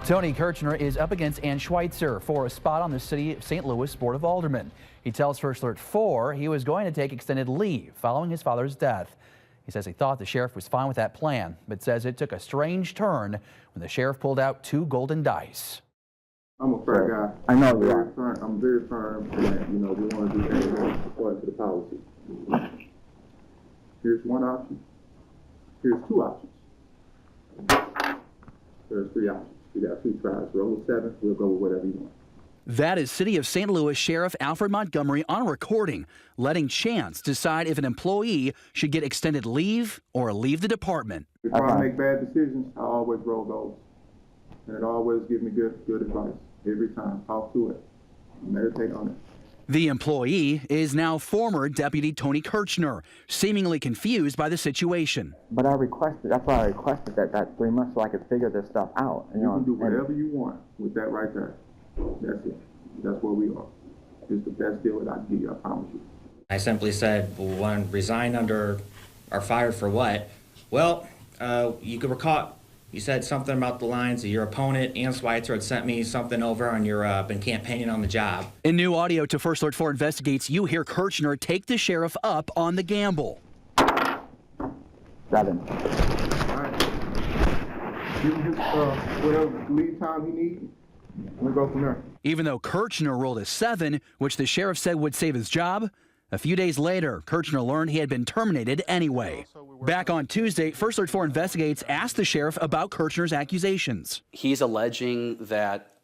Tony Kirchner is up against Ann Schweitzer for a spot on the City of St. Louis Board of Aldermen. He tells First Alert 4 he was going to take extended leave following his father's death. He says he thought the sheriff was fine with that plan, but says it took a strange turn when the sheriff pulled out 2 golden dice. I'm a fair guy. I know I'm very firm. I'm very firm that, we want to do everything according to the policy. Here's one option. Here's 2 options. There's 3 options. We got 2 tries. Roll a 7. We'll go with whatever you want. That is City of St. Louis Sheriff Alfred Montgomery on recording, letting chance decide if an employee should get extended leave or leave the department. Before I make bad decisions, I always roll those. And it always gives me good advice. Every time. Talk to it. Meditate on it. The employee is now former Deputy Tony Kirchner, seemingly confused by the situation. But that's why I requested that 3 months so I could figure this stuff out. You can do whatever you want with that right there. That's it. That's where we are. It's the best deal that I can give you, I promise you. I simply said, well, one, resign under or fired for what? Well, you could recall, you said something about the lines of your opponent, Ann Schweitzer, had sent me something over on your been campaigning on the job. In new audio to First Alert 4 Investigates, you hear Kirchner take the sheriff up on the gamble. 7. All right. Give him his whatever lead time he needs. We'll go from there. Even though Kirchner rolled a 7, which the sheriff said would save his job, a few days later, Kirchner learned he had been terminated anyway. Back on Tuesday, First Alert 4 Investigates asked the sheriff about Kirchner's accusations. He's alleging that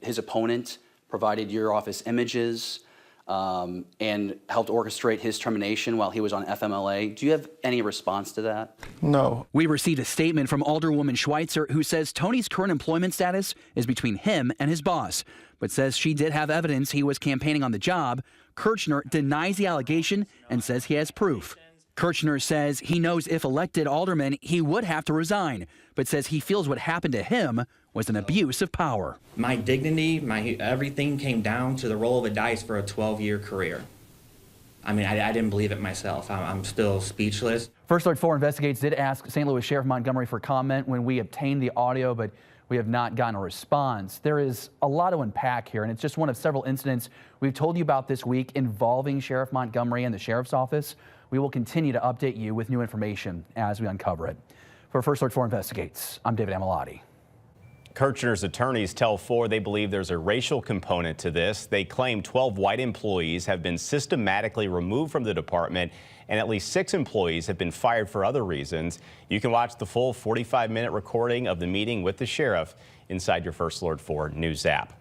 his opponent provided your office images and helped orchestrate his termination while he was on FMLA. Do you have any response to that? No. We received a statement from Alderwoman Schweitzer, who says Tony's current employment status is between him and his boss, but says she did have evidence he was campaigning on the job. Kirchner denies the allegation and says he has proof. Kirchner says he knows if elected alderman, he would have to resign, but says he feels what happened to him was an abuse of power. My dignity, everything came down to the roll of a dice for a 12-year career. I mean, I didn't believe it myself. I'm still speechless. First Alert 4 Investigates did ask St. Louis Sheriff Montgomery for comment when we obtained the audio, but we have not gotten a response. There is a lot to unpack here, and it's just one of several incidents we've told you about this week involving Sheriff Montgomery and the Sheriff's Office. We will continue to update you with new information as we uncover it. For First Alert 4 Investigates, I'm David Amilati. Kirchner's attorneys tell 4 they believe there's a racial component to this. They claim 12 white employees have been systematically removed from the department, and at least 6 employees have been fired for other reasons. You can watch the full 45-minute recording of the meeting with the sheriff inside your First Alert 4 News app.